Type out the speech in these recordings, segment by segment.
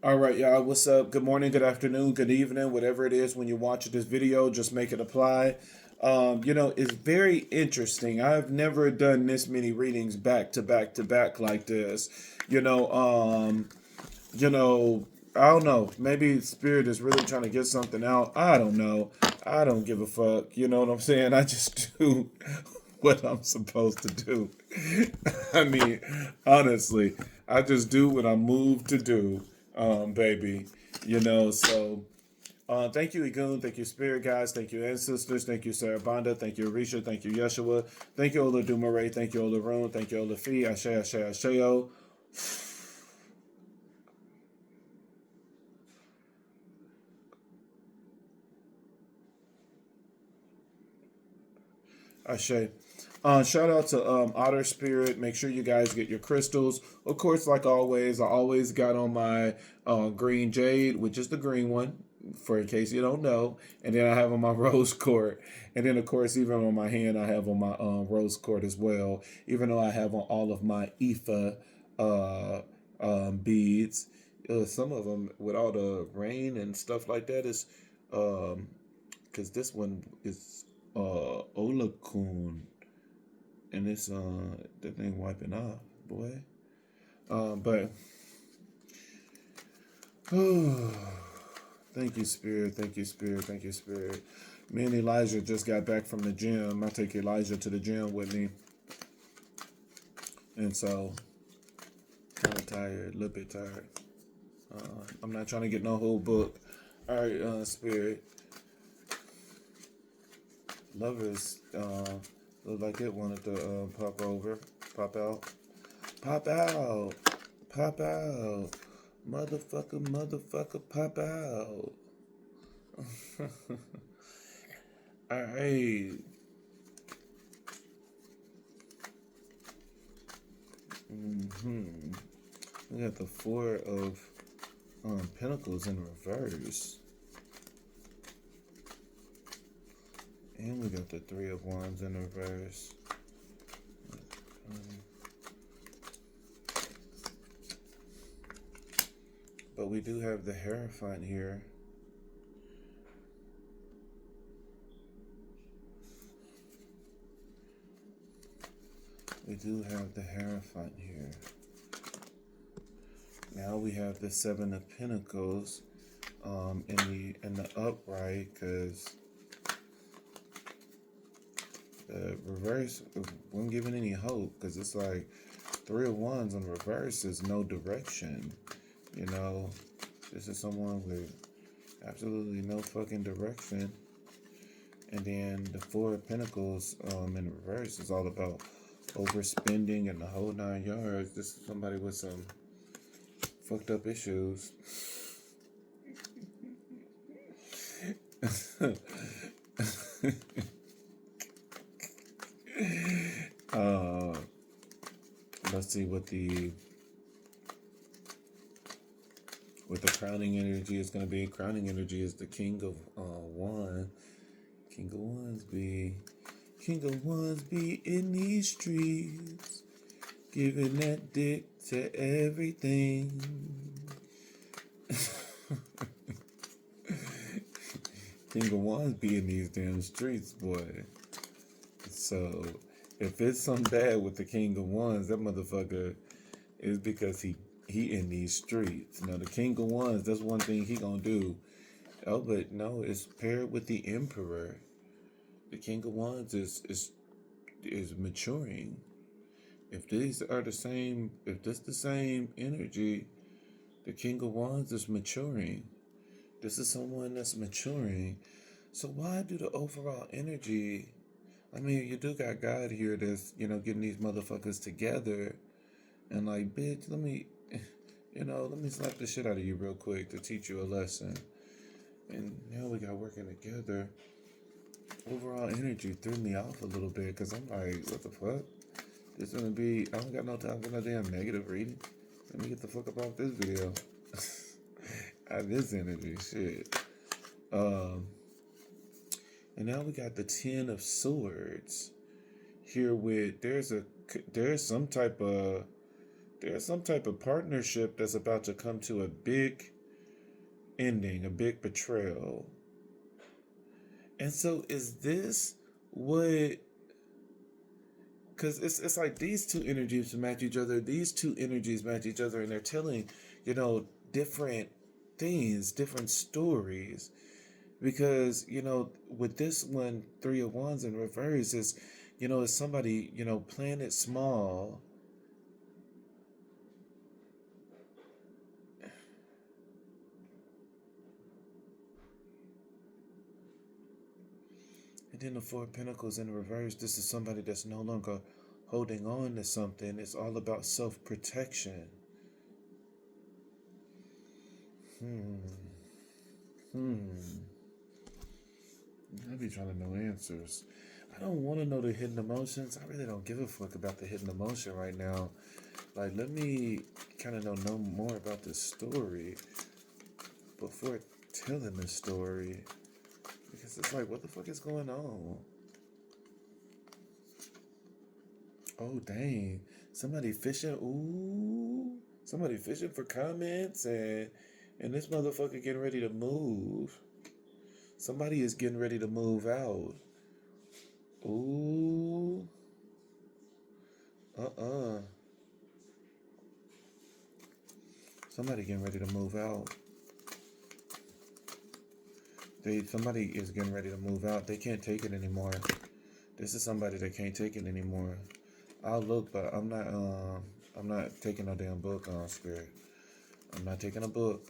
All right, y'all. What's up? Good morning, good afternoon, good evening, whatever it is when you're watching this video, just make it apply. It's very interesting. I've never done this many readings back to back to back like this. You know, um, you know, I don't know. Maybe Spirit is really trying to get something out. I don't know. I don't give a fuck. You know what I'm saying? I just do what I'm supposed to do. I mean, honestly, I just do what I'm moved to do, baby. Thank you, Igun. Thank you, Spirit Guys. Thank you, Ancestors. Thank you, Sarah Banda. Thank you, Arisha. Thank you, Yeshua. Thank you, Ola Dumare. Thank you, Ola Rune. Thank you, Ola Fi. Ashe, Ashe, Asheo. Ashe. Shout out to Otter Spirit. Make sure you guys get your crystals. Of course, like always, I always got on my green jade, which is the green one, for in case you don't know. And then I have on my rose quartz. And then, of course, even on my hand, I have on my rose quartz as well. Even though I have on all of my Ifa beads. Some of them, with all the rain and stuff like that, is because this one is Olakun, and it's that thing wiping off, boy. But thank you, Spirit. Thank you, Spirit. Thank you, Spirit. Me and Elijah just got back from the gym. I take Elijah to the gym with me, and so kind of tired, a little bit tired. I'm not trying to get no whole book. All right, Spirit. Lovers looked like it wanted to pop out, pop out, pop out, motherfucker, pop out. All right. We got the Four of Pentacles in reverse. And we got the Three of Wands in reverse. But we do have the Hierophant here. We do have the Hierophant here. Now we have the Seven of Pentacles in the upright, because the reverse wasn't giving any hope, because it's like Three of Wands in reverse is no direction. You know, this is someone with absolutely no fucking direction. And then the Four of Pentacles in reverse is all about overspending and the whole 9 yards. This is somebody with some fucked up issues. Let's see what the crowning energy is going to be. Crowning energy is the King of Wands. King of Wands be in these streets, giving that dick to everything. King of Wands be in these damn streets, boy. So if it's something bad with the King of Wands, that motherfucker is because he in these streets. Now the King of Wands, that's one thing he gonna do. Oh, but no, it's paired with the Emperor. The King of Wands is maturing. If these are the same, if this the same energy, the King of Wands is maturing. This is someone that's maturing. So why do the overall energy? I mean, you do got God here that's, getting these motherfuckers together, and like, bitch, let me slap the shit out of you real quick to teach you a lesson. And now we got working together. Overall energy threw me off a little bit, because I'm like, what the fuck? This gonna be, I don't got no time for no damn negative reading. Let me get the fuck up off this video. This energy, shit. And now we got the Ten of Swords here with, there's some type of there's some type of partnership that's about to come to a big ending, a big betrayal. And so is this what, because it's like these two energies match each other. These two energies match each other, and they're telling, different things, different stories. Because, with this one, Three of Wands in reverse is, is somebody, playing it small. And then the Four of Pentacles in reverse, this is somebody that's no longer holding on to something. It's all about self-protection. I be trying to know answers. I don't want to know the hidden emotions. I really don't give a fuck about the hidden emotion right now. Like, let me kind of know more about this story before telling the story. Because it's like, what the fuck is going on? Oh, dang. Somebody fishing. Ooh. Somebody fishing for comments. And this motherfucker getting ready to move. Somebody is getting ready to move out. Ooh. Somebody getting ready to move out. Somebody is getting ready to move out. They can't take it anymore. This is somebody that can't take it anymore. I'll look, but I'm not taking no damn book on Spirit. I'm not taking a book.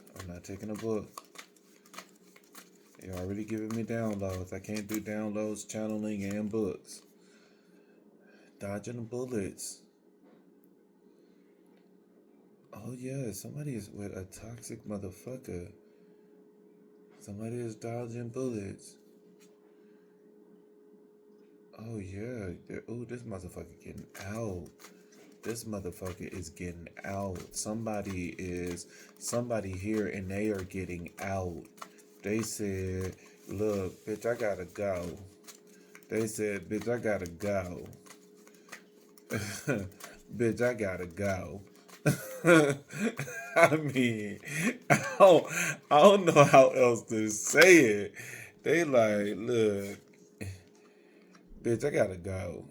You're already giving me downloads. I can't do downloads, channeling, and books. Dodging the bullets. Oh yeah, somebody is with a toxic motherfucker. Somebody is dodging bullets. Oh yeah. Oh, this motherfucker getting out. This motherfucker is getting out. Somebody here and they are getting out. They said, look, bitch, I gotta go. They said, bitch, I gotta go. Bitch, I gotta go. I mean, I don't know how else to say it. They like, look, bitch, I gotta go.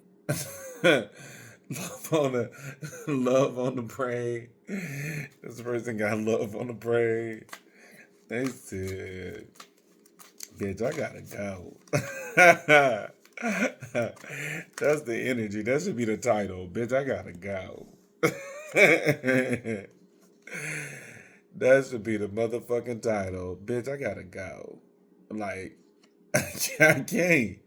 Love on the brain. This person got love on the brain. They said, bitch, I gotta go. That's the energy. That should be the title. Bitch, I gotta go. That should be the motherfucking title. Bitch, I gotta go. Like, I can't.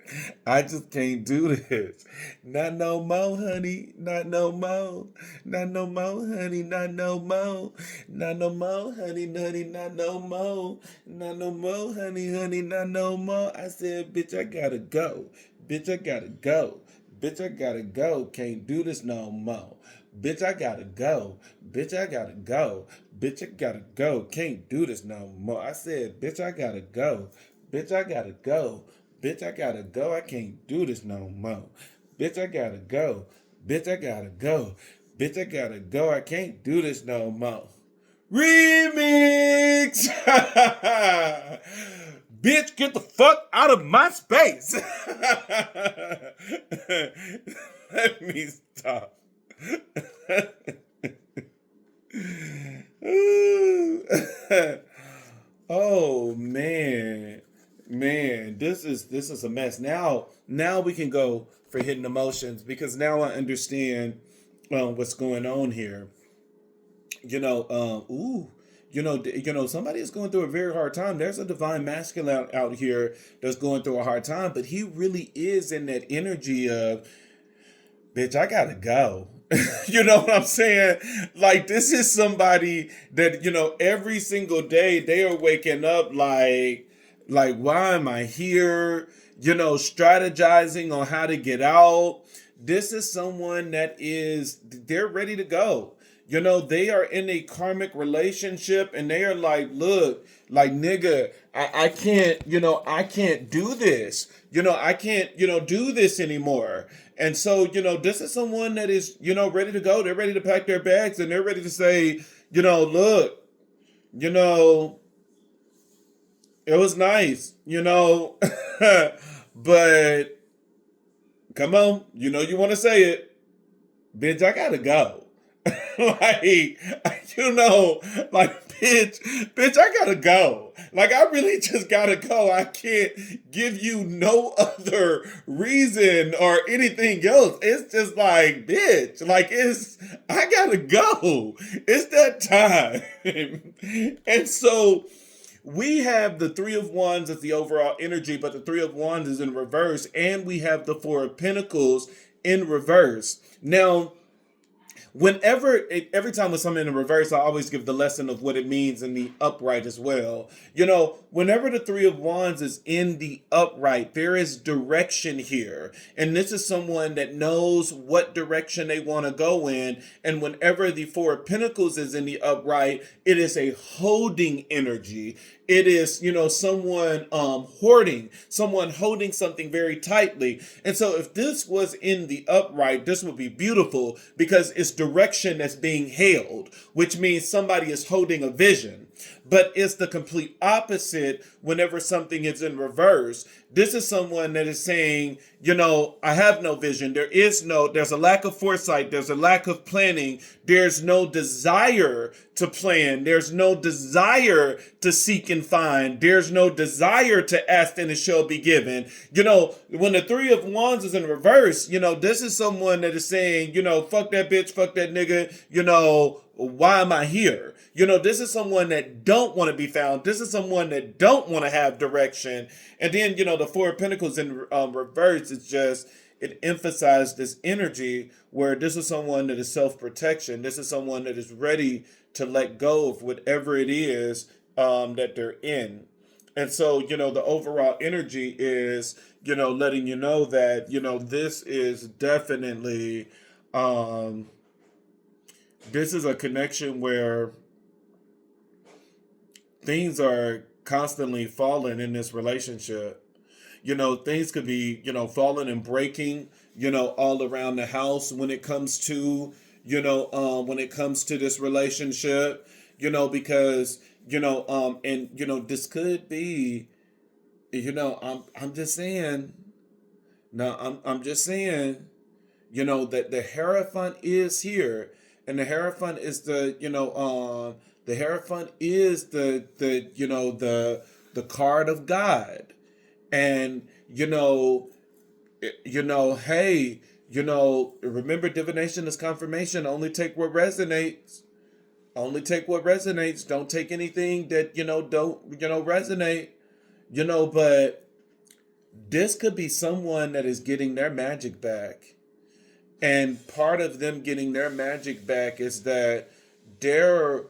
I just can't do this. Not no more, honey. Not no more. Not no more, honey. Not no more. Not no more, honey. Honey, not no more. Not no more, honey. Honey, not no more. I said, bitch, I gotta go. Bitch, I gotta go. Bitch, I gotta go. Can't do this no more. Bitch, I gotta go. Bitch, I gotta go. Bitch, I gotta go. Can't do this no more. I said, bitch, I gotta go. Bitch, I gotta go. Bitch, I gotta go. I can't do this no more. Bitch, I gotta go. Bitch, I gotta go. Bitch, I gotta go. I can't do this no more. Remix! Bitch, get the fuck out of my space! Let me stop. Oh man, this is a mess. Now we can go for hidden emotions because now I understand what's going on here. Somebody is going through a very hard time. There's a divine masculine out here that's going through a hard time, but he really is in that energy of, bitch, I gotta go. You know what I'm saying? Like, this is somebody that, every single day they are waking up like, why am I here? Strategizing on how to get out. This is someone that they're ready to go. You know, they are in a karmic relationship and they are like, look, like nigga, I can't, I can't do this. I can't, do this anymore. And so, this is someone that is, ready to go. They're ready to pack their bags and they're ready to say, look, you know, it was nice, but come on, you want to say it, bitch, I gotta go. like, bitch, I gotta go. Like, I really just gotta go. I can't give you no other reason or anything else. It's just like, bitch, like, I gotta go. It's that time. And so, we have the Three of Wands as the overall energy, but the Three of Wands is in reverse, and we have the Four of Pentacles in reverse. Now, every time with something in reverse, I always give the lesson of what it means in the upright as well. Whenever the Three of Wands is in the upright, there is direction here. And this is someone that knows what direction they want to go in. And whenever the Four of Pentacles is in the upright, it is a holding energy. It is, someone someone holding something very tightly. And so if this was in the upright, this would be beautiful because it's direction that's being held, which means somebody is holding a vision. But it's the complete opposite whenever something is in reverse. This is someone that is saying, I have no vision. There's a lack of foresight. There's a lack of planning. There's no desire to plan. There's no desire to seek and find. There's no desire to ask and it shall be given. When the Three of Wands is in reverse, this is someone that is saying, fuck that bitch, fuck that nigga, why am I here? This is someone that don't want to be found. This is someone that don't want to have direction. And then, the Four of Pentacles in reverse, it emphasized this energy where this is someone that is self-protection. This is someone that is ready to let go of whatever it is that they're in. And so, the overall energy is, letting you know that, this is definitely, this is a connection where things are constantly falling in this relationship. Things could be, falling and breaking, all around the house when it comes to, this relationship, because, this could be, I'm just saying, I'm just saying, that the Hierophant is here, and the Hierophant is the Hierophant is the card of God. And, hey, remember divination is confirmation. Only take what resonates. Only take what resonates. Don't take anything that, don't, resonate. But this could be someone that is getting their magic back. And part of them getting their magic back is that their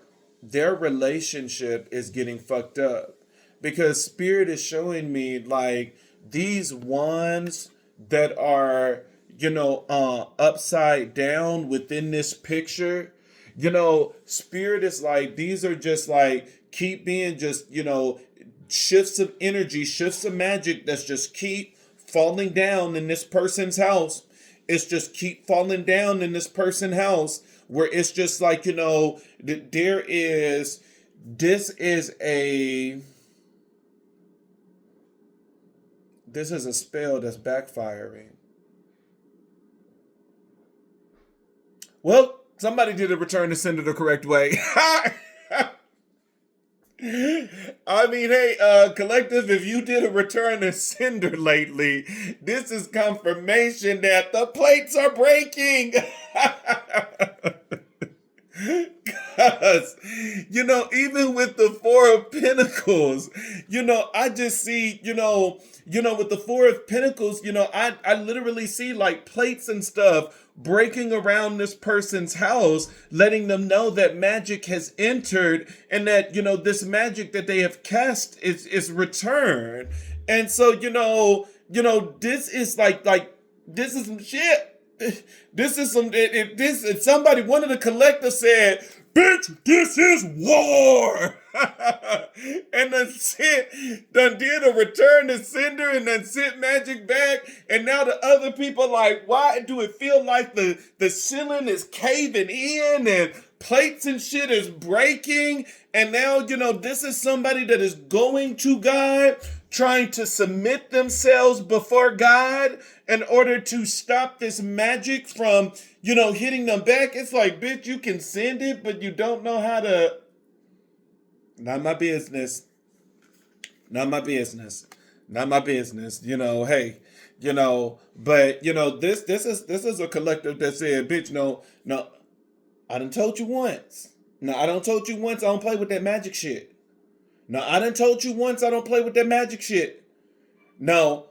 relationship is getting fucked up. Because Spirit is showing me like these wands that are, upside down within this picture. Spirit is like, these are just like, keep being just, shifts of energy, shifts of magic that's just keep falling down in this person's house. It's just keep falling down in this person's house where it's just like, this is a spell that's backfiring. Well, somebody did a return to sender the correct way. I mean, hey, collective, if you did a return to sender lately, this is confirmation that the plates are breaking. Because, even with the Four of Pentacles, I just see, with the Four of Pentacles, I literally see like plates and stuff breaking around this person's house, letting them know that magic has entered and that, this magic that they have cast is returned. And so, this is like, this is some shit. This is some. If somebody, one of the collectors said, "Bitch, this is war," and done did a return to sender and then sent magic back, and now the other people like, why do it feel like the ceiling is caving in and plates and shit is breaking, and now this is somebody that is going to God, trying to submit themselves before God in order to stop this magic from, hitting them back. It's like, bitch, you can send it, but you don't know how to. Not my business. Not my business. Not my business. Hey, but this is a collective that said, bitch, no, I done told you once. No, I done told you once I don't play with that magic shit. No, I done told you once I don't play with that magic shit. No,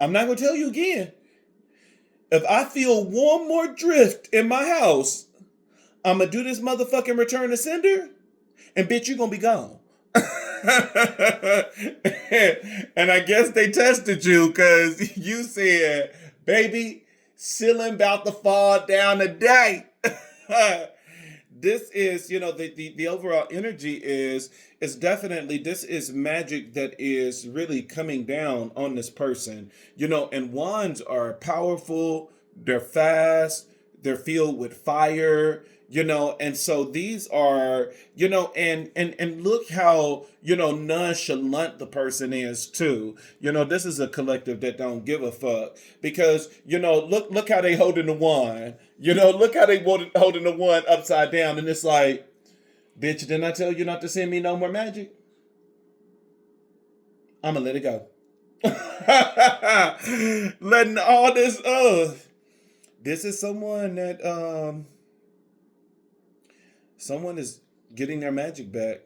I'm not going to tell you again. If I feel one more drift in my house, I'm going to do this motherfucking return to sender, and bitch, you going to be gone. And I guess they tested you because you said, baby, ceiling about to fall down today. This is, the overall energy is definitely, this is magic that is really coming down on this person, and wands are powerful, they're fast, they're filled with fire, and so these are, and look how, nonchalant the person is too. This is a collective that don't give a fuck because, look how they holding the wand. Look how they holding the wand upside down, and it's like, bitch, didn't I tell you not to send me no more magic? I'ma let it go. Letting all this this is someone that someone is getting their magic back.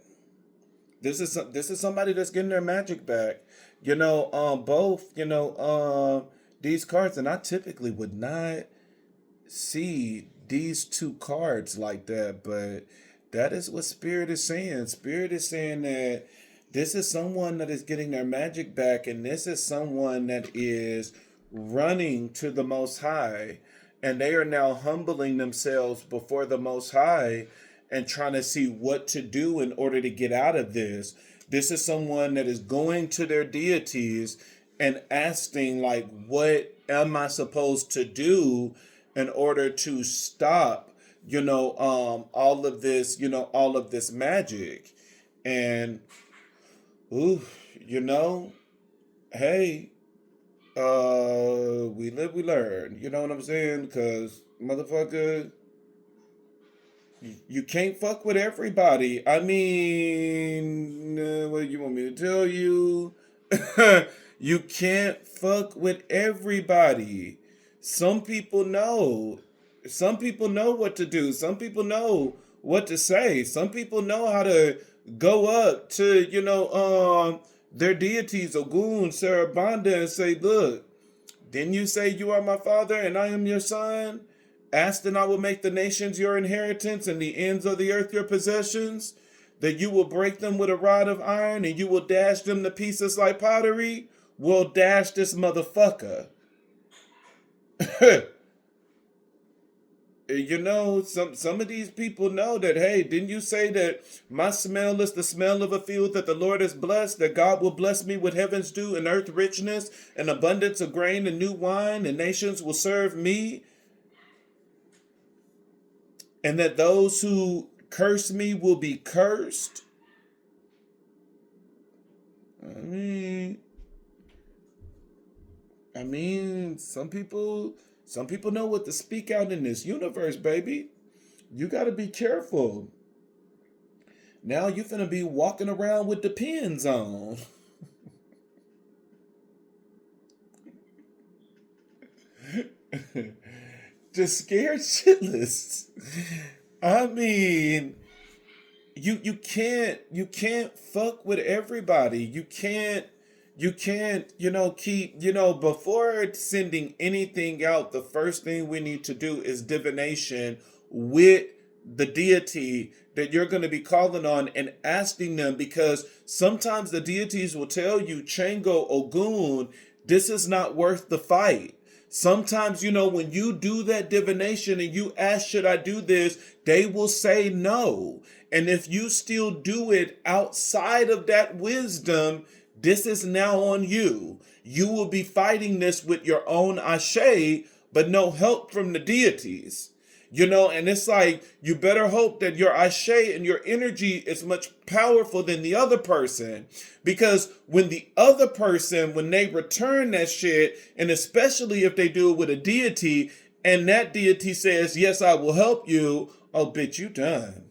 This is somebody that's getting their magic back. Both, these cards, and I typically would not see these two cards like that, but that is what Spirit is saying. Spirit is saying that this is someone that is getting their magic back, and this is someone that is running to the Most High, and they are now humbling themselves before the Most High and trying to see what to do in order to get out of this. This is someone that is going to their deities and asking, like, what am I supposed to do in order to stop, all of this magic. And, hey, we live, we learn. You know what I'm saying? Because, motherfucker, you can't fuck with everybody. I mean, what you want me to tell you? You can't fuck with everybody. Some people know. Some people know what to do. Some people know what to say. Some people know how to go up to, their deities, Ogun, Sarabanda, and say, look, didn't you say you are my father and I am your son? Ask and I will make the nations your inheritance and the ends of the earth your possessions, that you will break them with a rod of iron and you will dash them to pieces like pottery. Well, dash this motherfucker. Some of these people know that, hey, didn't you say that my smell is the smell of a field that the Lord has blessed, that God will bless me with heaven's dew and earth richness and abundance of grain and new wine, and nations will serve me, and that those who curse me will be cursed? I mean, some people know what to speak out in this universe, baby. You got to be careful. Now you finna be walking around with the pins on. Just scared shitless. I mean, you can't fuck with everybody. You can't keep, before sending anything out, the first thing we need to do is divination with the deity that you're going to be calling on and asking them, because sometimes the deities will tell you, Chango, Ogun, this is not worth the fight. Sometimes, when you do that divination and you ask, should I do this? They will say no. And if you still do it outside of that wisdom, this is now on you. You will be fighting this with your own ashe, but no help from the deities. And it's like, you better hope that your ashe and your energy is much powerful than the other person. Because when the other person, when they return that shit, and especially if they do it with a deity, and that deity says, yes, I will help you, oh, bitch, you done.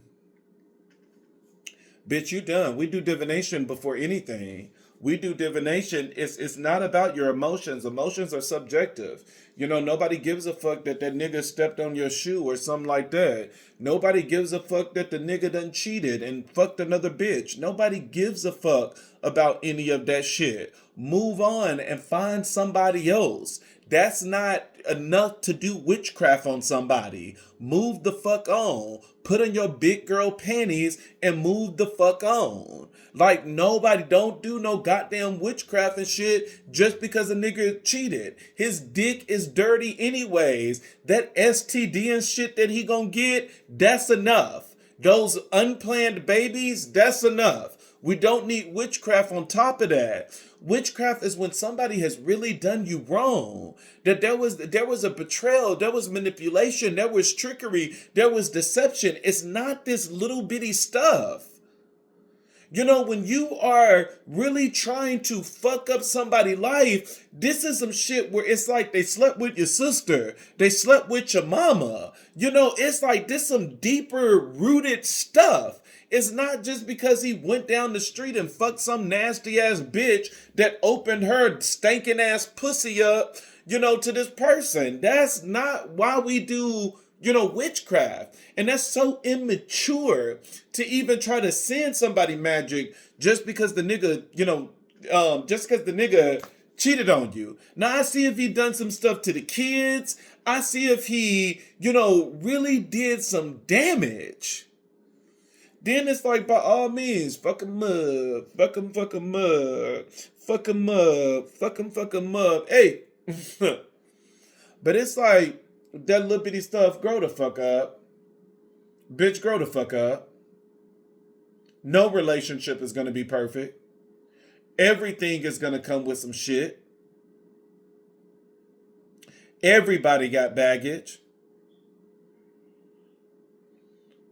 Bitch, you done. We do divination before anything. We do divination. It's not about your emotions. Emotions are subjective. Nobody gives a fuck that nigga stepped on your shoe or something like that. Nobody gives a fuck that the nigga done cheated and fucked another bitch. Nobody gives a fuck about any of that shit. Move on and find somebody else. That's not enough to do witchcraft on somebody. Move the fuck on. Put on your big girl panties and move the fuck on. Like, nobody, don't do no goddamn witchcraft and shit just because a nigga cheated. His dick is dirty anyways. That STD and shit that he gonna get, that's enough. Those unplanned babies, that's enough. We don't need witchcraft on top of that. Witchcraft is when somebody has really done you wrong. That there was a betrayal, there was manipulation, there was trickery, there was deception. It's not this little bitty stuff. When you are really trying to fuck up somebody's life, this is some shit where it's like they slept with your sister, they slept with your mama. It's like this some deeper rooted stuff. It's not just because he went down the street and fucked some nasty ass bitch that opened her stinking ass pussy up, to this person. That's not why we do, witchcraft. And that's so immature to even try to send somebody magic just because the nigga, just because the nigga cheated on you. Now I see if he done some stuff to the kids. I see if he, really did some damage. Then it's like, by all means, fuck him up, fuck him up, fuck him up, fuck him up. Hey, but it's like, that little bitty stuff, grow the fuck up. Bitch, grow the fuck up. No relationship is going to be perfect. Everything is going to come with some shit. Everybody got baggage.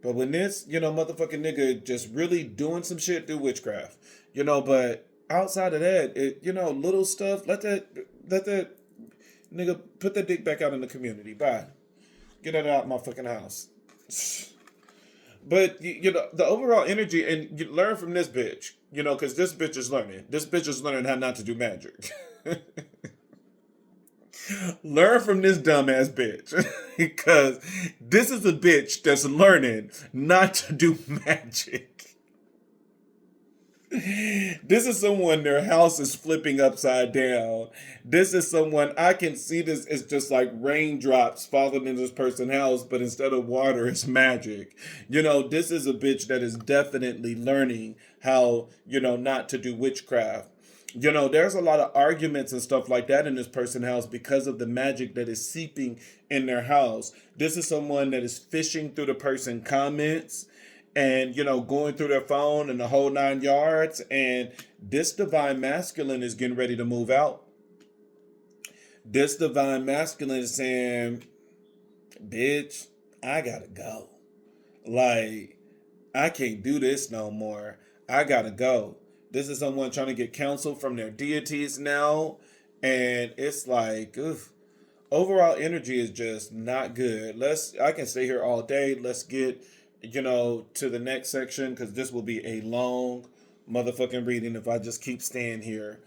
But when this, motherfucking nigga just really doing some shit through witchcraft, but outside of that, little stuff, let that nigga put that dick back out in the community. Bye. Get that out of my fucking house. But, the overall energy, and you learn from this bitch, because this bitch is learning. This bitch is learning how not to do magic. Learn from this dumbass bitch. Because this is a bitch that's learning not to do magic. This is someone, their house is flipping upside down. This is someone, I can see this as just like raindrops falling in this person's house, but instead of water, it's magic. This is a bitch that is definitely learning how, not to do witchcraft. There's a lot of arguments and stuff like that in this person's house because of the magic that is seeping in their house. This is someone that is fishing through the person's comments and, going through their phone and the whole 9 yards. And this divine masculine is getting ready to move out. This divine masculine is saying, bitch, I gotta go. Like, I can't do this no more. I gotta go. This is someone trying to get counsel from their deities now. And it's like, oof. Overall energy is just not good. I can stay here all day. Let's get, to the next section, because this will be a long motherfucking reading if I just keep staying here.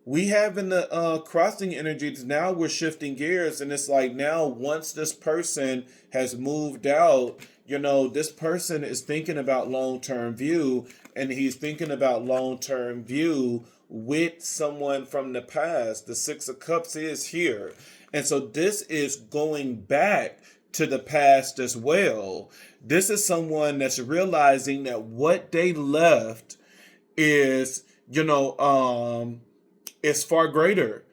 We have in the crossing energies, now we're shifting gears, and it's like now once this person has moved out, this person is thinking about long-term view, and he's thinking about long-term view with someone from the past. The Six of Cups is here. And so this is going back to the past as well. This is someone that's realizing that what they left is, is far greater.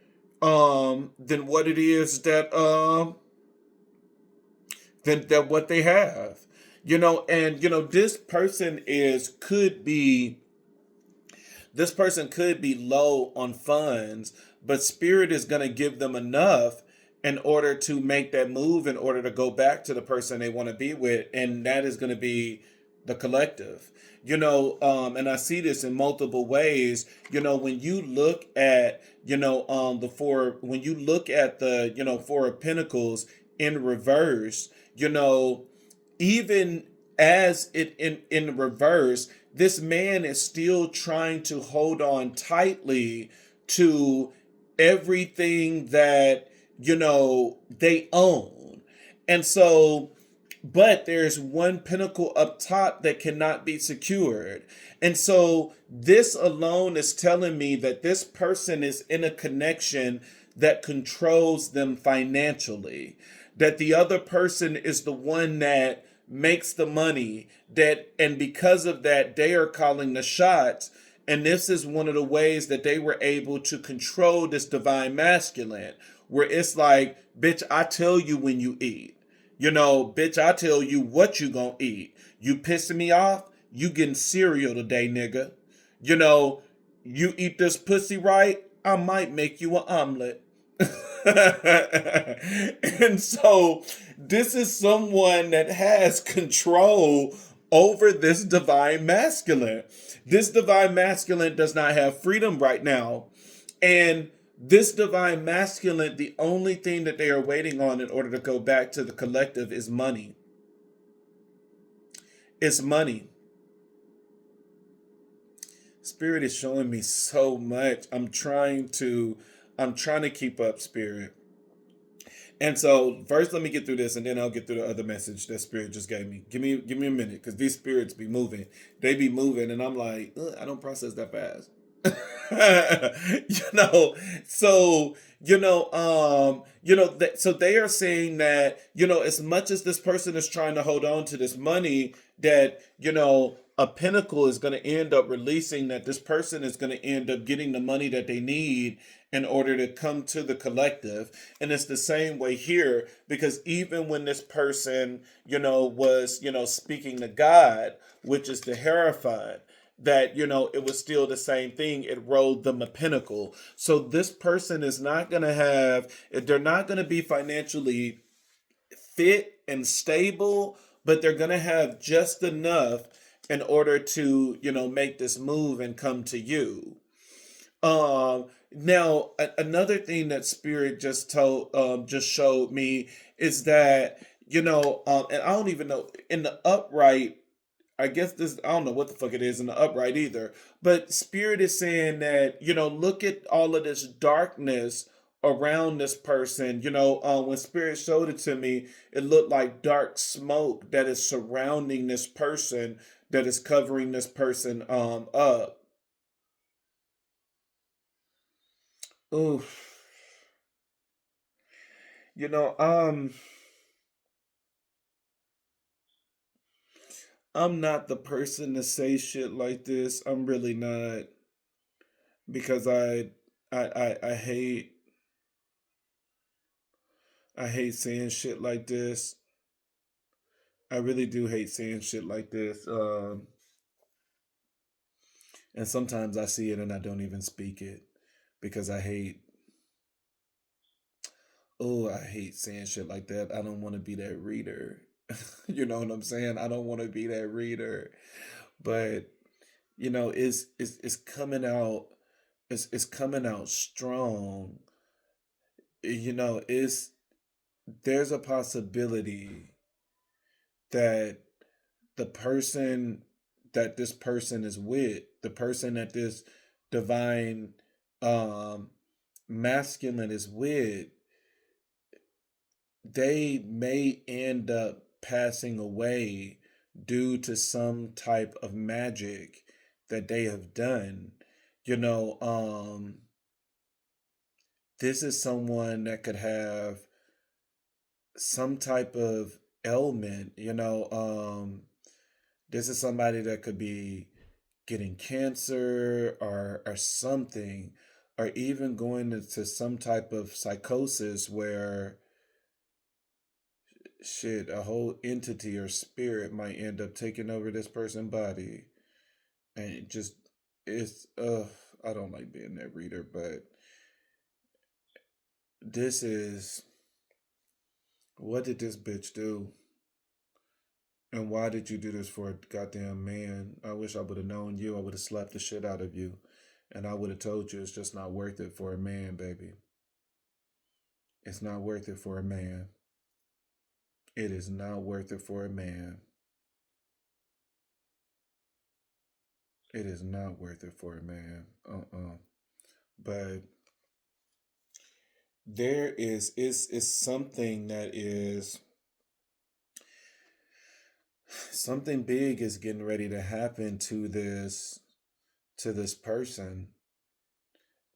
than what it is that what they have. And this person could be low on funds, but spirit is going to give them enough in order to make that move, in order to go back to the person they want to be with, and that is going to be the collective. And I see this in multiple ways. When you look at the four when you look at the Four of Pentacles in reverse, even as it in reverse, this man is still trying to hold on tightly to everything that they own. And so, but there's one pinnacle up top that cannot be secured. And so this alone is telling me that this person is in a connection that controls them financially, that the other person is the one that makes the money, and because of that they are calling the shots. And this is one of the ways that they were able to control this divine masculine, where it's like, bitch, I tell you when you eat. Bitch, I tell you what you gonna eat. You pissing me off? You getting cereal today, nigga. You know, you eat this pussy right, I might make you an omelet. And so this is someone that has control over this divine masculine. This divine masculine does not have freedom right now. And this divine masculine, the only thing that they are waiting on in order to go back to the collective is money. It's money. Spirit is showing me so much. I'm trying to keep up, Spirit. And so first let me get through this, and then I'll get through the other message that Spirit just gave me. Give me a minute, because these spirits be moving. They be moving, and I'm like, I don't process that fast. So so they are saying that, as much as this person is trying to hold on to this money, that a pinnacle is going to end up releasing, that this person is going to end up getting the money that they need in order to come to the collective. And it's the same way here, because even when this person was speaking to God, which is the Hierophant, that it was still the same thing. It rolled them a pinnacle. So this person is not going to have, they're not going to be financially fit and stable, but they're going to have just enough in order to make this move and come to you. Now another thing that Spirit just showed me is that and I don't even know, in the upright, I guess this, I don't know what the fuck it is in the upright either. But Spirit is saying that, look at all of this darkness around this person. When Spirit showed it to me, it looked like dark smoke that is surrounding this person, that is covering this person up. Oof. You know, um, I'm not the person to say shit like this. I'm really not, because I hate saying shit like this. I really do hate saying shit like this. And sometimes I see it and I don't even speak it, because I hate saying shit like that. I don't want to be that reader. You know what I'm saying? I don't want to be that reader. But, it's coming out, it's coming out strong. It's There's a possibility that the person that this person is with, the person that this divine um masculine is with, they may end up passing away due to some type of magic that they have done. You know, this is someone that could have some type of ailment. This is somebody that could be getting cancer or something, or even going into some type of psychosis where shit, a whole entity or spirit might end up taking over this person's body. And it just, it's, I don't like being that reader, but this is, what did this bitch do? And why did you do this for a goddamn man? I wish I would have known you. I would have slapped the shit out of you. And I would have told you it's just not worth it for a man, baby. It's not worth it for a man. It is not worth it for a man. It is not worth it for a man. But there is something that is something big is getting ready to happen to this person,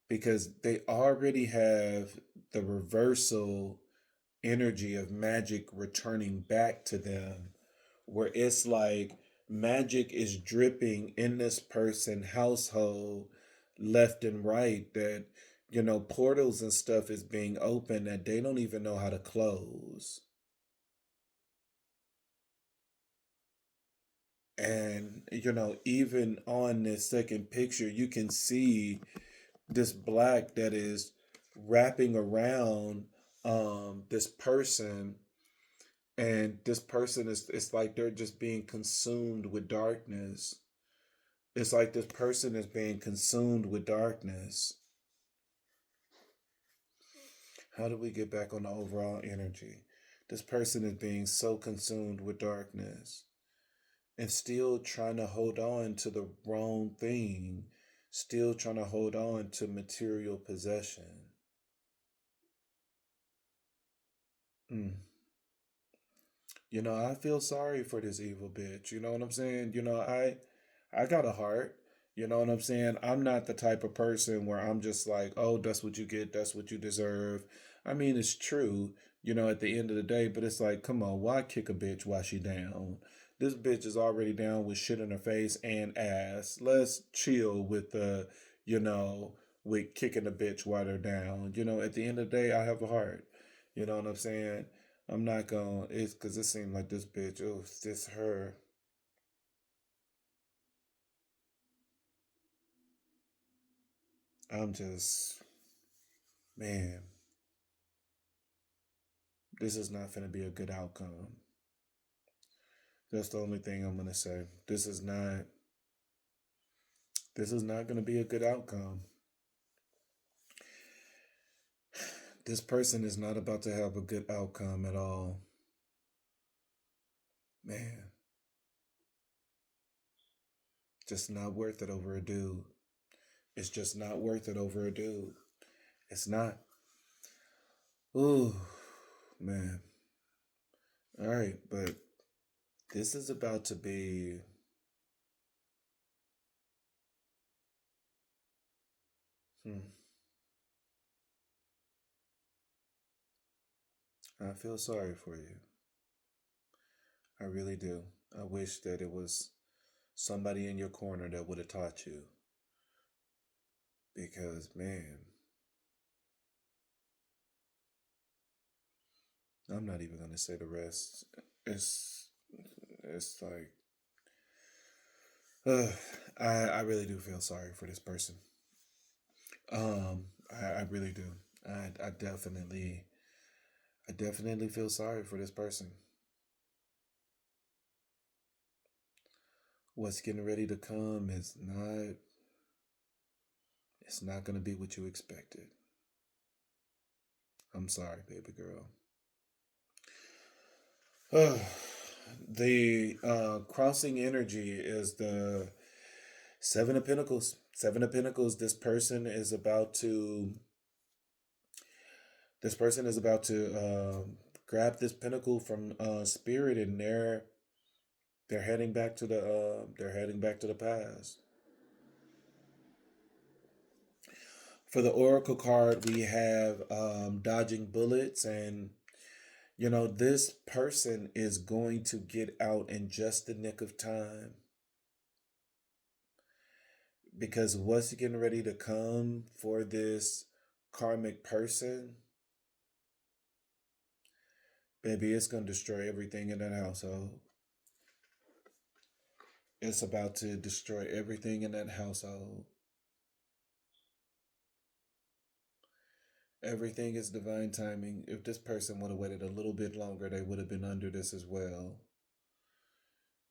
because they already have the reversal energy of magic returning back to them, where it's like magic is dripping in this person household left and right, that portals and stuff is being opened that they don't even know how to close. And even on this second picture, you can see this black that is wrapping around this person, and this person is, it's like they're just being consumed with darkness. It's like this person is being consumed with darkness. How do we get back on the overall energy? This person is being so consumed with darkness and still trying to hold on to the wrong thing, still trying to hold on to material possession. Mm. I feel sorry for this evil bitch. You know what I'm saying? I got a heart. You know what I'm saying? I'm not the type of person where I'm just like, oh, that's what you get, that's what you deserve. I mean, it's true, at the end of the day, but it's like, come on, why kick a bitch while she down? This bitch is already down with shit in her face and ass. Let's chill with you know, with kicking a bitch while they're down. At the end of the day, I have a heart. You know what I'm saying? I'm not gonna, it's because it seemed like this bitch, oh, it's this her. I'm just, man, this is not gonna be a good outcome. That's the only thing I'm gonna say. This is not gonna be a good outcome. This person is not about to have a good outcome at all. Man, just not worth it over a dude. It's just not worth it over a dude. It's not. Ooh, man. All right, but this is about to be. Hmm, I feel sorry for you. I really do. I wish that it was somebody in your corner that would have taught you. Because, man, I'm not even going to say the rest. It's, it's like, uh, I really do feel sorry for this person. I really do. I definitely feel sorry for this person. What's getting ready to come is not, it's not going to be what you expected. I'm sorry, baby girl. The crossing energy is the Seven of Pentacles. Seven of Pentacles. This person is about to grab this pentacle from spirit, and they're heading back to the past. For the oracle card, we have dodging bullets, and this person is going to get out in just the nick of time, Because what's getting ready to come for this karmic person, baby, it's going to destroy everything in that household. It's about to destroy everything in that household. Everything is divine timing. If this person would have waited a little bit longer, they would have been under this as well.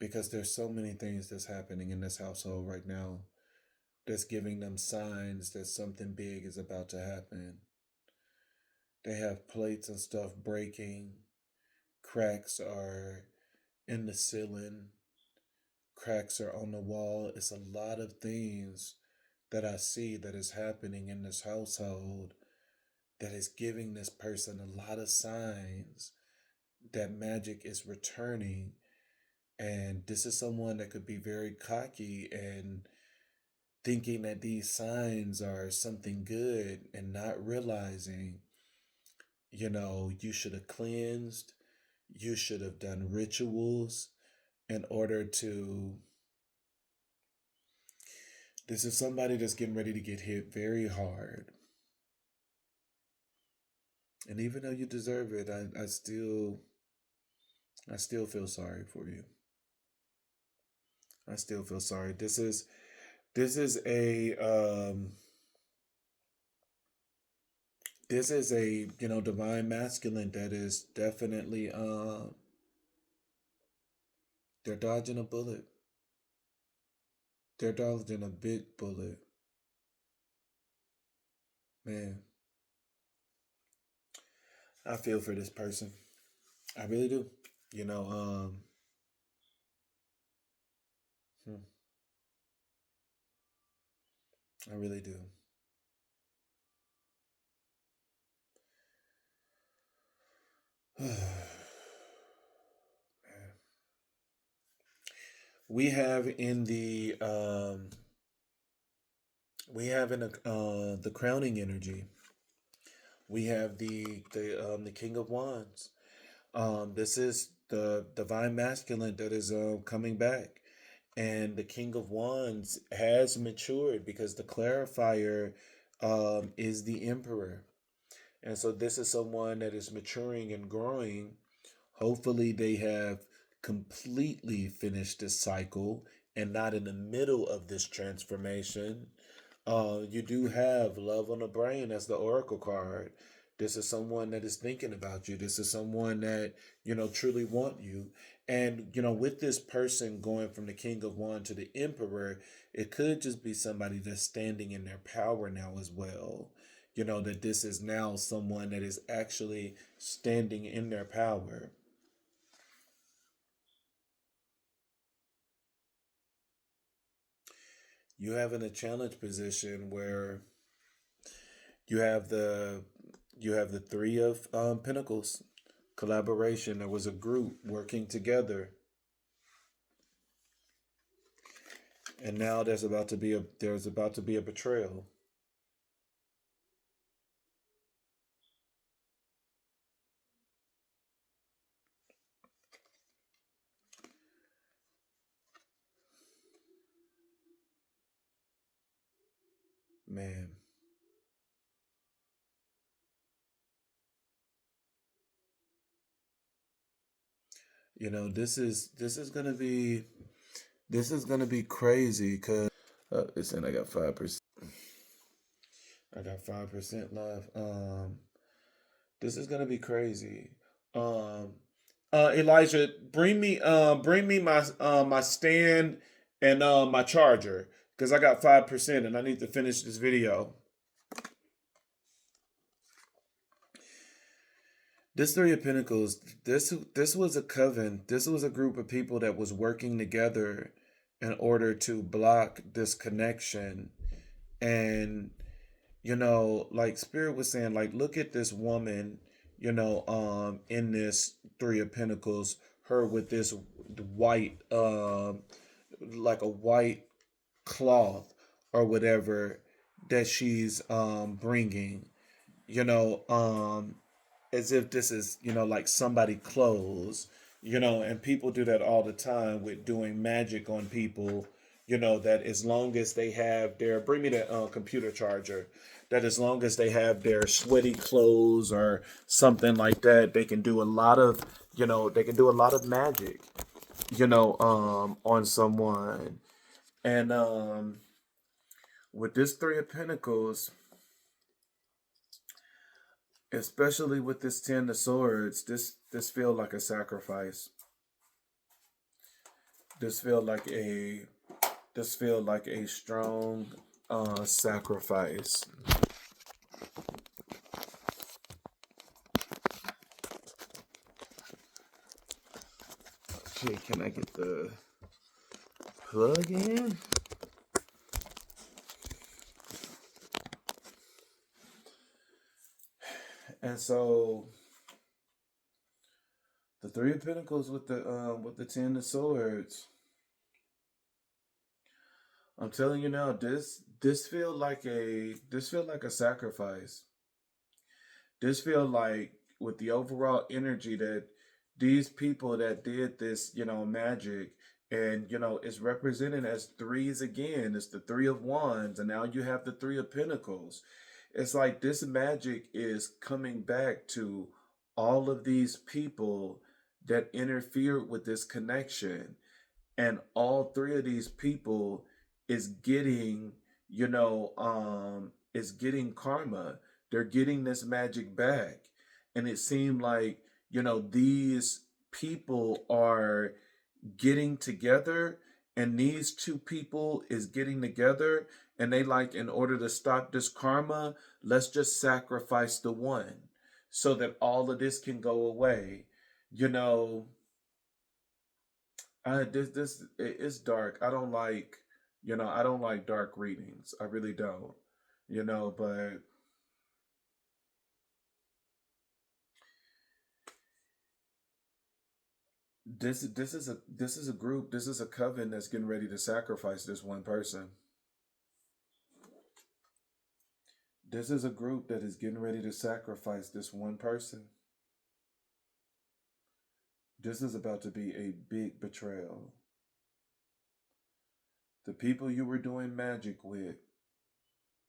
Because there's so many things that's happening in this household right now that's giving them signs that something big is about to happen. They have plates and stuff breaking. Cracks are in the ceiling. Cracks are on the wall. It's a lot of things that I see that is happening in this household that is giving this person a lot of signs that magic is returning. And this is someone that could be very cocky and thinking that these signs are something good and not realizing, you should have cleansed, you should have done rituals in order to. This is somebody that's getting ready to get hit very hard. And even though you deserve it, I still feel sorry for you. I still feel sorry. This is a divine masculine that is definitely they're dodging a bullet. They're dodging a big bullet. Man, I feel for this person. I really do. You know, hmm, I really do. we have in the we have in the crowning energy. We have the King of Wands. This is the divine masculine that is coming back, and the King of Wands has matured because the clarifier is the Emperor, and so this is someone that is maturing and growing. Hopefully, they have completely finished this cycle and not in the middle of this transformation. You do have love on the brain as the oracle card. This is someone that is thinking about you. This is someone that, truly want you. And, with this person going from the King of Wands to the Emperor, it could just be somebody that's standing in their power now as well. That this is now someone that is actually standing in their power. You have in a challenge position where you have the you have the three of pentacles, collaboration. There was a group working together, and now there's about to be a betrayal. Man, this is gonna be crazy because it's saying I got 5%. I got 5% left. This is gonna be crazy. Um, Elijah, bring me my stand and my charger because I got 5% and I need to finish this video. This Three of Pentacles, this was a coven. This was a group of people that was working together in order to block this connection. And like Spirit was saying, like, look at this woman, in this Three of Pentacles, her with this white, like a white cloth or whatever that she's bringing, you know, um, as if this is, like somebody clothes, and people do that all the time with doing magic on people, That as long as they have their, bring me the computer charger, that as long as they have their sweaty clothes or something like that, they can do a lot of, they can do a lot of magic, on someone. And with this Three of Pentacles, especially with this Ten of Swords, this feel like a sacrifice. This feel like a strong sacrifice. Okay, can I get the plug in? And so the Three of Pentacles with the Ten of Swords. I'm telling you now, this feel like a sacrifice. This feel like, with the overall energy, that these people that did this, magic, and it's represented as threes again. It's the Three of Wands, and now you have the Three of Pentacles. It's like this magic is coming back to all of these people that interfered with this connection, and all three of these people is getting, is getting karma. They're getting this magic back. And it seemed like, these people are getting together, and these two people is getting together, and they like, in order to stop this karma, let's just sacrifice the one so that all of this can go away. you know this it's dark. I don't like dark readings. I really don't. But this is a group, this is a coven that's getting ready to sacrifice this one person. This is a group that is getting ready to sacrifice this one person. This is about to be a big betrayal. The people you were doing magic with,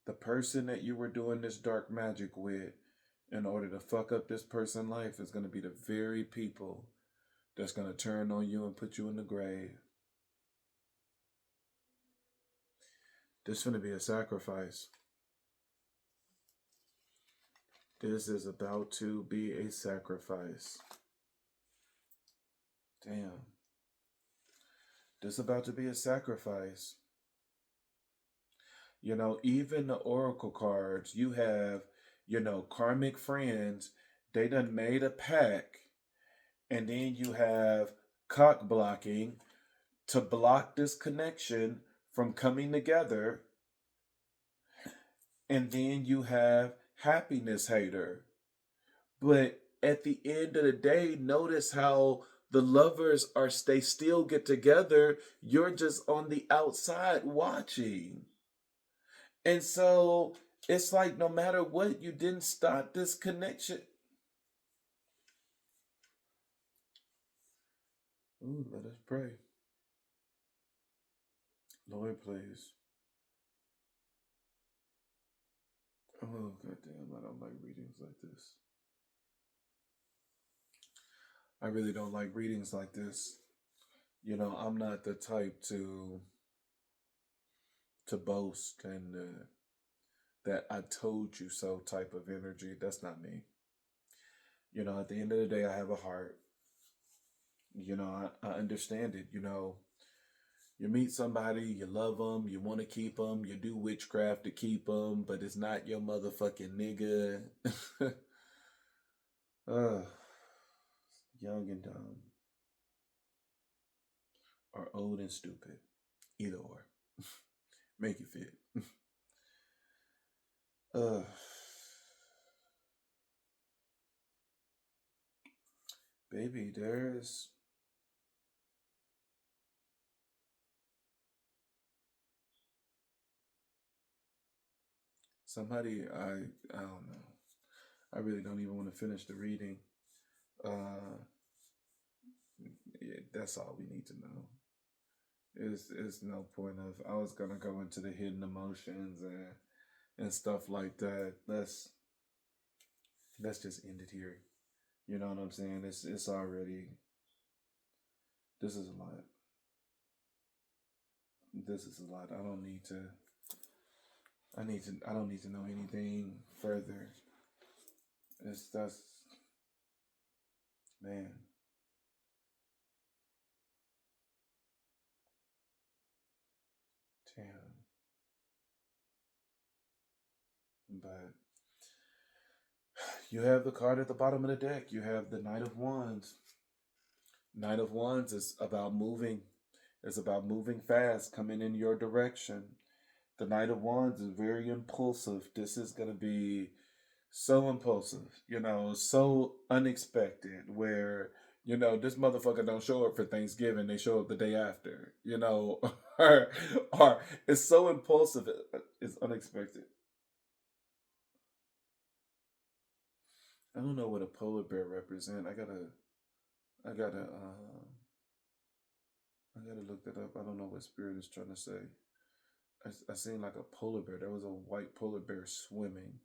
the person that you were doing this dark magic with, in order to fuck up this person's life, is going to be the very people that's going to turn on you and put you in the grave. This is going to be a sacrifice. This is about to be a sacrifice. Damn. This is about to be a sacrifice. Even the oracle cards, you have, karmic friends, they done made a pact. And then you have cock blocking to block this connection from coming together. And then you have happiness hater. But at the end of the day, notice how the lovers they still get together. You're just on the outside watching. And so it's like, no matter what, you didn't start this connection. Ooh, let us pray. Lord, please. Oh, goddamn, I don't like readings like this. I really don't like readings like this. I'm not the type to boast and that I told you so type of energy. That's not me. At the end of the day, I have a heart. I understand it. You meet somebody, you love them, you want to keep them, you do witchcraft to keep them, but it's not your motherfucking nigga. Young and dumb, or old and stupid. Either or. Make it fit. Baby, there's somebody, I don't know. I really don't even want to finish the reading. Yeah, that's all we need to know. It's no point of I was gonna go into the hidden emotions and stuff like that. Let's just end it here. You know what I'm saying? It's already this is a lot. This is a lot. I don't need to know anything further. It's that's man. Damn. But you have the card at the bottom of the deck. You have the Knight of Wands. Knight of Wands is about moving. It's about moving fast, coming in your direction. The Knight of Wands is very impulsive. This is going to be so impulsive, so unexpected. Where this motherfucker don't show up for Thanksgiving; they show up the day after. Or it's so impulsive, it's unexpected. I don't know what a polar bear represent. I gotta, I gotta look that up. I don't know what spirit is trying to say. I seen like a polar bear. There was a white polar bear swimming,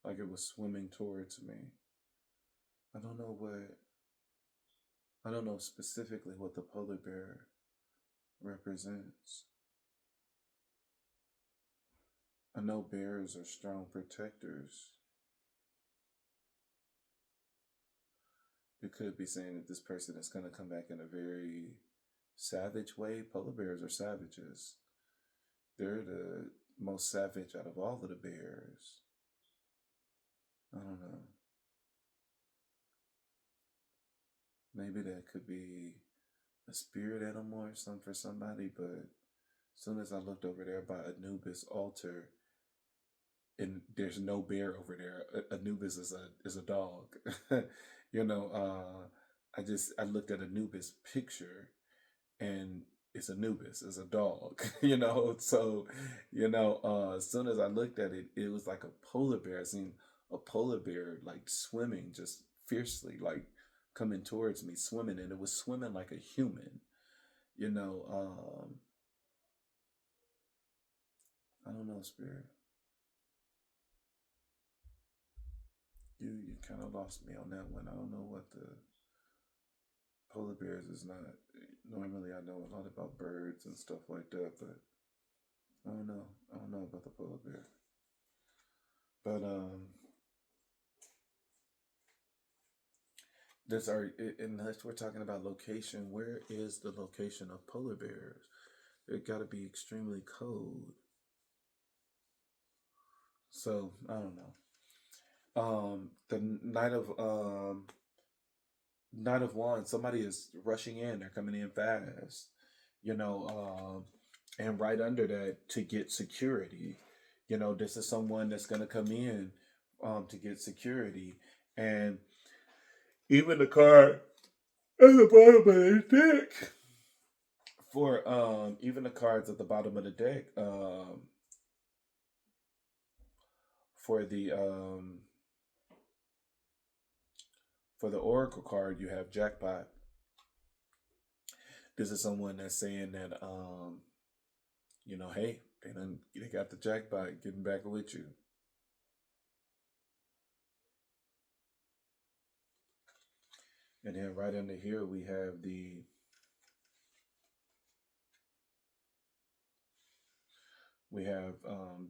like it was swimming towards me. I don't know what. I don't know specifically what the polar bear represents. I know bears are strong protectors. It could be saying that this person is going to come back in a very savage way. Polar bears are savages. They're the most savage out of all of the bears. I don't know. Maybe that could be a spirit animal or something for somebody, but as soon as I looked over there by Anubis altar, and there's no bear over there. Anubis is a dog. you know, I looked at Anubis picture, and it's Anubis, it's a dog. So as soon as I looked at it, it was like a polar bear. I seen a polar bear like swimming just fiercely, like coming towards me, swimming, and it was swimming like a human. You know, I don't know, spirit. You kind of lost me on that one. I don't know what the polar bears is not. Normally, I know a lot about birds and stuff like that, but I don't know. I don't know about the polar bear. But there's our unless we're talking about location. Where is the location of polar bears? It got to be extremely cold. So I don't know. The Knight of Wands. Somebody is rushing in. They're coming in fast. You know, and right under that to get security. This is someone that's going to come in to get security. And even the card at the bottom of the deck for even the cards at the bottom of the deck for the oracle card you have jackpot. This is someone that's saying that hey, they got the jackpot getting back with you. And then right under here we have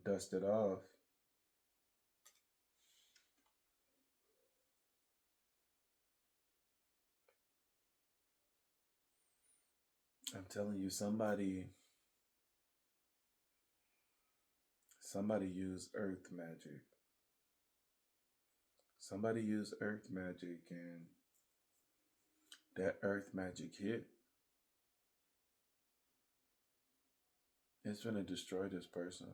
dusted off. I'm telling you, somebody used earth magic. Somebody used earth magic, and that earth magic hit. It's gonna destroy this person.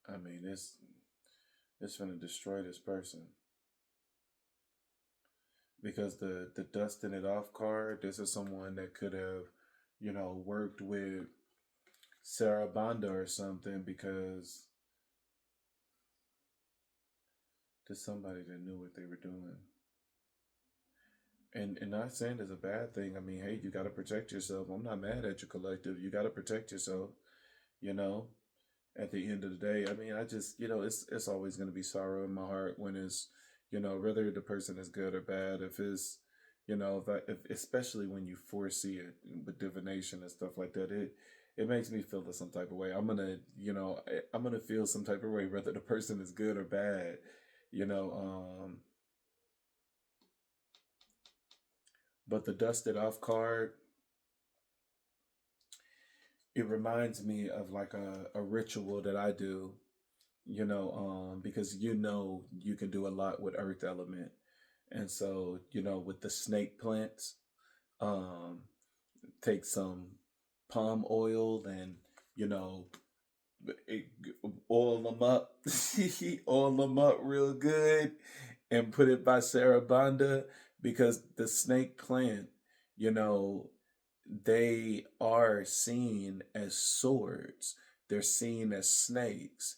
I mean, it's gonna destroy this person because the dusting it off card. This is someone that could have, worked with Sarah Banda or something because there's somebody that knew what they were doing. And not saying it's a bad thing. I mean, hey, you got to protect yourself. I'm not mad at your collective. You got to protect yourself. You know, at the end of the day, I mean, I just, it's always going to be sorrow in my heart when it's, whether the person is good or bad. If it's, if especially when you foresee it with divination and stuff like that, it makes me feel some type of way. I'm gonna feel some type of way whether the person is good or bad. You know, but the dusted off card, it reminds me of like a ritual that I do, because you can do a lot with earth element. And so, with the snake plants, um, take some palm oil and, you know, it, oil them up, oil them up real good and put it by Sarabanda because the snake plant, you know, they are seen as swords. They're seen as snakes.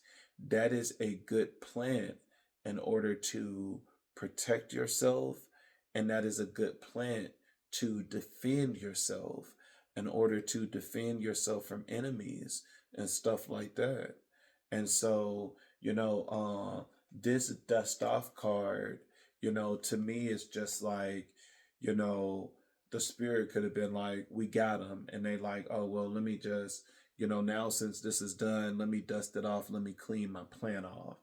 That is a good plant in order to protect yourself, and that is a good plant to defend yourself in order to defend yourself from enemies and stuff like that. And so, this dust off card, to me is just like, you know, the spirit could have been like, we got him. And they like, oh, well, let me just, now since this is done, let me dust it off. Let me clean my plant off.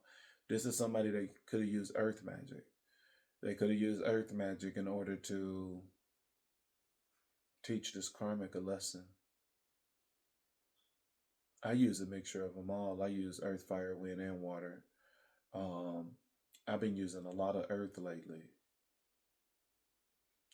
This is somebody that could have used earth magic. They could have used earth magic in order to teach this karmic a lesson. I use a mixture of them all. I use earth, fire, wind, and water. Um, I've been using a lot of earth lately,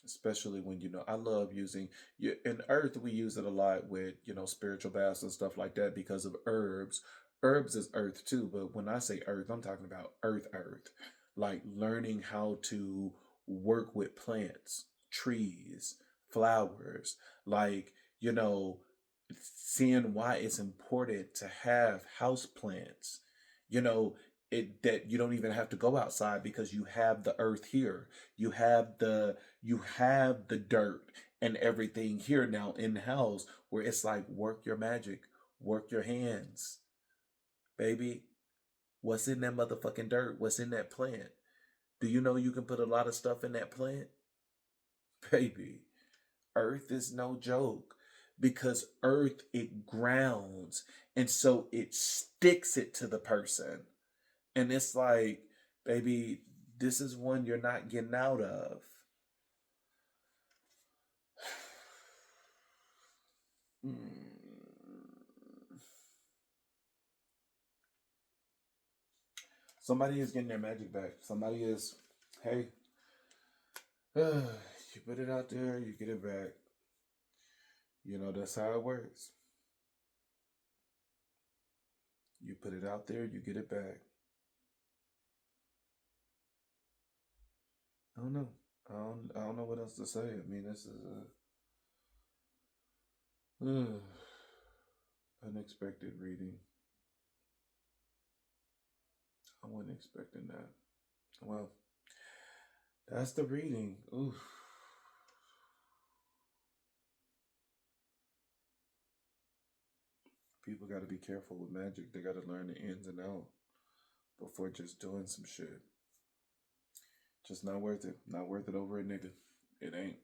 especially when I love using in earth. We use it a lot with spiritual baths and stuff like that because of herbs. Herbs is earth too, but when I say earth, I'm talking about earth, like learning how to work with plants, trees, flowers, like seeing why it's important to have house plants. You know, that you don't even have to go outside because you have the earth here. You have the dirt and everything here now in the house where it's like work your magic, work your hands, baby. What's in that motherfucking dirt? What's in that plant? Do you know you can put a lot of stuff in that plant? Baby, earth is no joke because earth, it grounds and so it sticks it to the person. And it's like, baby, this is one you're not getting out of. Somebody is getting their magic back. Somebody is, hey, you put it out there, you get it back. That's how it works. You put it out there, you get it back. I don't know. I don't know what else to say. I mean, this is a unexpected reading. I wasn't expecting that. Well, that's the reading. Oof. People got to be careful with magic. They got to learn the ins and outs before just doing some shit. Just not worth it. Not worth it over a nigga. It ain't.